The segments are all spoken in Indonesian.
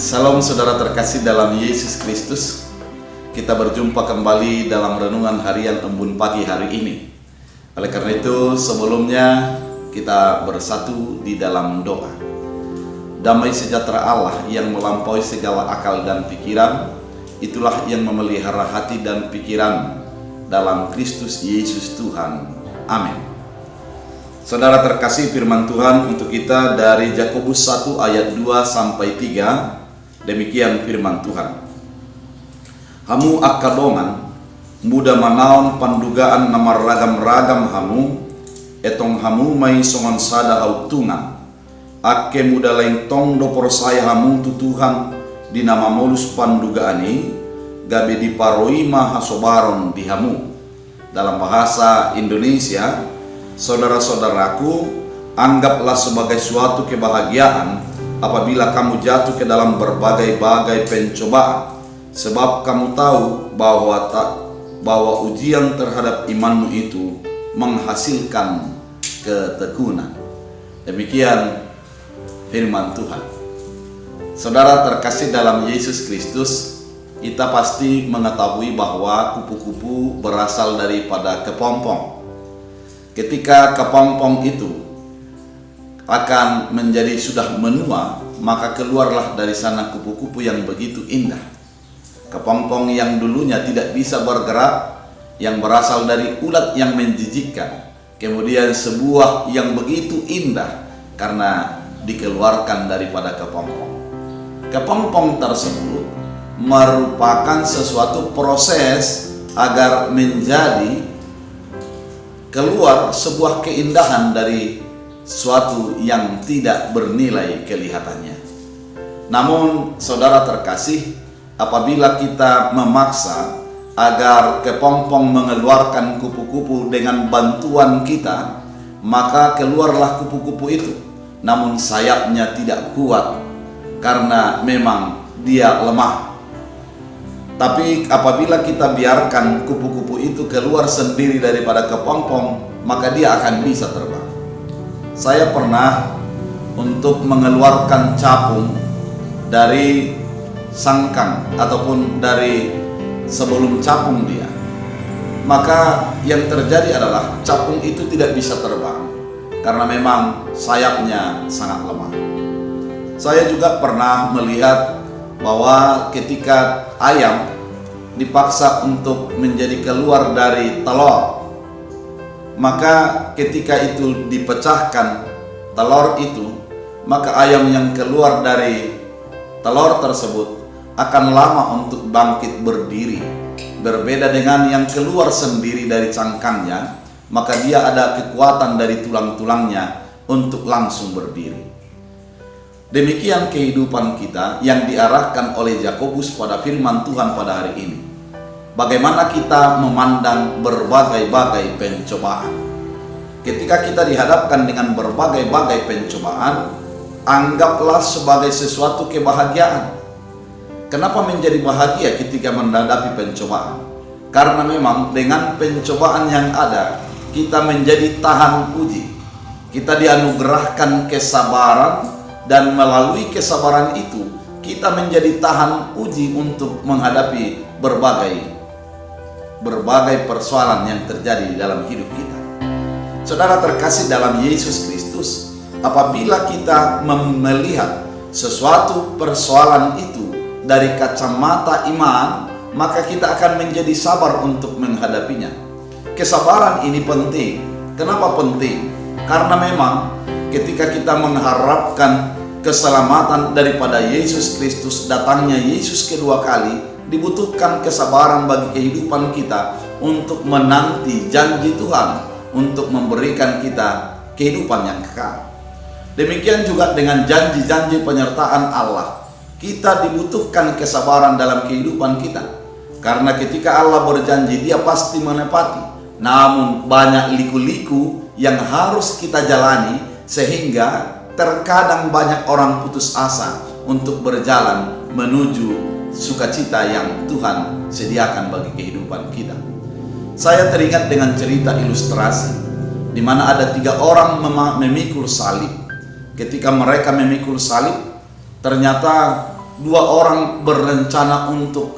Salam saudara terkasih dalam Yesus Kristus. Kita berjumpa kembali dalam renungan harian Embun Pagi hari ini. Oleh karena itu, sebelumnya kita bersatu di dalam doa. Damai sejahtera Allah yang melampaui segala akal dan pikiran, itulah yang memelihara hati dan pikiran dalam Kristus Yesus Tuhan. Amin. Saudara terkasih, firman Tuhan untuk kita dari Yakobus 1 ayat 2 sampai 3. Demikian firman Tuhan. Hamu akadongan muda manaon pandugaan namar ragam-ragam hamu etong hamu mai songon sada autungan ake muda lain tong do persaya hamu tutuhan di nama molus pandugaani gabe diparoi mahasobaron di hamu. Dalam bahasa Indonesia, saudara-saudaraku, anggaplah sebagai suatu kebahagiaan apabila kamu jatuh ke dalam berbagai-bagai pencobaan, sebab kamu tahu bahwa ujian terhadap imanmu itu menghasilkan ketekunan. Demikian firman Tuhan. Saudara terkasih dalam Yesus Kristus, kita pasti mengetahui bahwa kupu-kupu berasal daripada kepompong. Ketika kepompong itu akan menjadi sudah menua, maka keluarlah dari sana kupu-kupu yang begitu indah. Kepompong yang dulunya tidak bisa bergerak, yang berasal dari ulat yang menjijikkan, kemudian sebuah yang begitu indah karena dikeluarkan daripada kepompong. Kepompong tersebut merupakan sesuatu proses agar menjadi keluar sebuah keindahan dari suatu yang tidak bernilai kelihatannya. Namun saudara terkasih, apabila kita memaksa agar kepompong mengeluarkan kupu-kupu dengan bantuan kita, maka keluarlah kupu-kupu itu. Namun sayapnya tidak kuat karena memang dia lemah. Tapi apabila kita biarkan kupu-kupu itu keluar sendiri daripada kepompong, maka dia akan bisa terbang. Saya pernah untuk mengeluarkan capung dari sangkang ataupun dari sebelum capung dia. Maka yang terjadi adalah capung itu tidak bisa terbang karena memang sayapnya sangat lemah. Saya juga pernah melihat bahwa ketika ayam dipaksa untuk menjadi keluar dari telur, maka ketika itu dipecahkan telur itu, maka ayam yang keluar dari telur tersebut akan lama untuk bangkit berdiri. Berbeda dengan yang keluar sendiri dari cangkangnya, maka dia ada kekuatan dari tulang-tulangnya untuk langsung berdiri. Demikian kehidupan kita yang diarahkan oleh Yakobus pada firman Tuhan pada hari ini. Bagaimana kita memandang berbagai-bagai pencobaan. Ketika kita dihadapkan dengan berbagai-bagai pencobaan, anggaplah sebagai sesuatu kebahagiaan. Kenapa menjadi bahagia ketika menghadapi pencobaan? Karena memang dengan pencobaan yang ada, kita menjadi tahan uji. Kita dianugerahkan kesabaran, dan melalui kesabaran itu kita menjadi tahan uji untuk menghadapi berbagai persoalan yang terjadi dalam hidup kita. Saudara terkasih dalam Yesus Kristus, apabila kita melihat sesuatu persoalan itu dari kacamata iman, maka kita akan menjadi sabar untuk menghadapinya. Kesabaran ini penting. Kenapa penting? Karena memang ketika kita mengharapkan keselamatan daripada Yesus Kristus, datangnya Yesus kedua kali, dibutuhkan kesabaran bagi kehidupan kita untuk menanti janji Tuhan untuk memberikan kita kehidupan yang kekal. Demikian juga dengan janji-janji penyertaan Allah, kita dibutuhkan kesabaran dalam kehidupan kita. Karena ketika Allah berjanji, Dia pasti menepati. Namun banyak liku-liku yang harus kita jalani, sehingga terkadang banyak orang putus asa untuk berjalan menuju sukacita yang Tuhan sediakan bagi kehidupan kita. Saya teringat dengan cerita ilustrasi di mana ada 3 orang memikul salib. Ketika mereka memikul salib, ternyata dua orang berencana untuk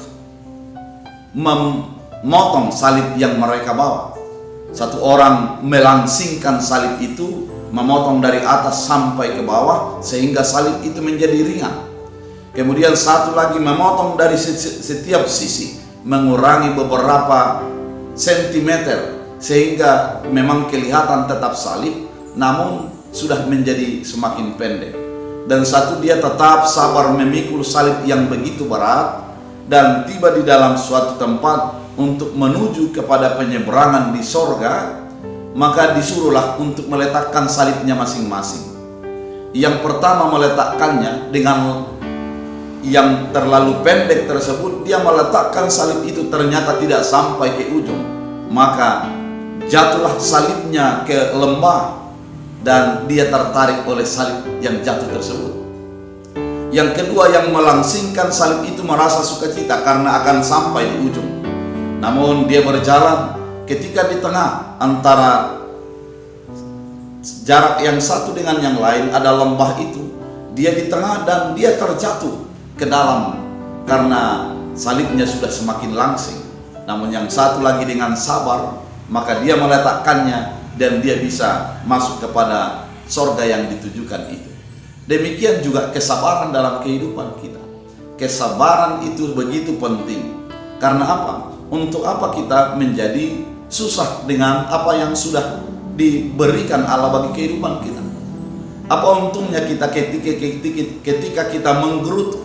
memotong salib yang mereka bawa. Satu orang melangsingkan salib itu, memotong dari atas sampai ke bawah sehingga salib itu menjadi ringan. Kemudian satu lagi memotong dari setiap sisi, mengurangi beberapa sentimeter sehingga memang kelihatan tetap salib, namun sudah menjadi semakin pendek. Dan satu dia tetap sabar memikul salib yang begitu berat dan tiba di dalam suatu tempat untuk menuju kepada penyeberangan di sorga, maka disuruhlah untuk meletakkan salibnya masing-masing. Yang pertama meletakkannya dengan yang terlalu pendek tersebut, dia meletakkan salib itu ternyata tidak sampai ke ujung, maka jatuhlah salibnya ke lembah dan dia tertarik oleh salib yang jatuh tersebut. Yang kedua yang melangsingkan salib itu merasa sukacita karena akan sampai di ujung. Namun dia berjalan, ketika di tengah antara jarak yang satu dengan yang lain ada lembah itu, dia di tengah dan dia terjatuh ke dalam karena salibnya sudah semakin langsing. Namun yang satu lagi dengan sabar, maka dia meletakkannya dan dia bisa masuk kepada sorga yang ditujukan itu. Demikian juga kesabaran dalam kehidupan kita. Kesabaran itu begitu penting. Karena apa? Untuk apa kita menjadi susah dengan apa yang sudah diberikan Allah bagi kehidupan kita? Apa untungnya kita ketika kita menggerutu,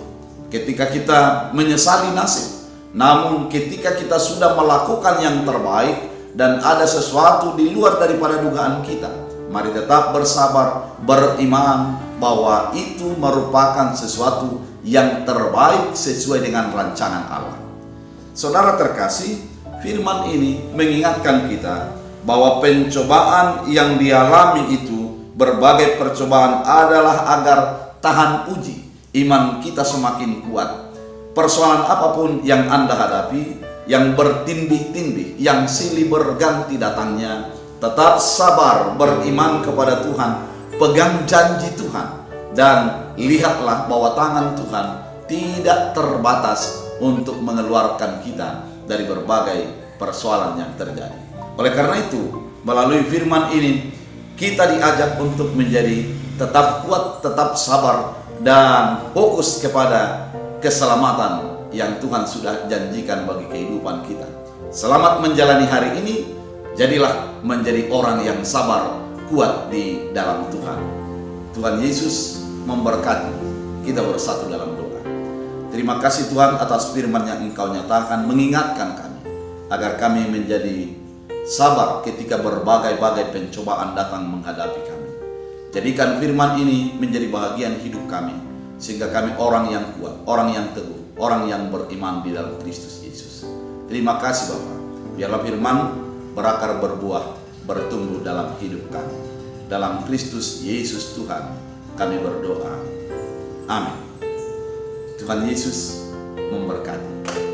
ketika kita menyesali nasib? Namun ketika kita sudah melakukan yang terbaik dan ada sesuatu di luar daripada dugaan kita, mari tetap bersabar, beriman bahwa itu merupakan sesuatu yang terbaik sesuai dengan rancangan Allah. Saudara terkasih, firman ini mengingatkan kita bahwa pencobaan yang dialami itu, berbagai percobaan adalah agar tahan uji iman kita semakin kuat. Persoalan apapun yang Anda hadapi, yang bertindih-tindih, yang silih berganti datangnya, tetap sabar, beriman kepada Tuhan, pegang janji Tuhan, dan lihatlah bahwa tangan Tuhan tidak terbatas untuk mengeluarkan kita dari berbagai persoalan yang terjadi. Oleh karena itu, melalui firman ini, kita diajak untuk menjadi tetap kuat, tetap sabar, dan fokus kepada keselamatan yang Tuhan sudah janjikan bagi kehidupan kita. Selamat menjalani hari ini. Jadilah menjadi orang yang sabar, kuat di dalam Tuhan. Tuhan Yesus memberkati. Kita bersatu dalam doa. Terima kasih Tuhan atas firman yang Engkau nyatakan, mengingatkan kami agar kami menjadi sabar ketika berbagai-bagai pencobaan datang menghadapi kami. Jadikan firman ini menjadi bahagian hidup kami, sehingga kami orang yang kuat, orang yang teguh, orang yang beriman di dalam Kristus Yesus. Terima kasih Bapa. Biarlah firman berakar, berbuah, bertumbuh dalam hidup kami. Dalam Kristus Yesus Tuhan kami berdoa. Amin. Tuhan Yesus memberkati.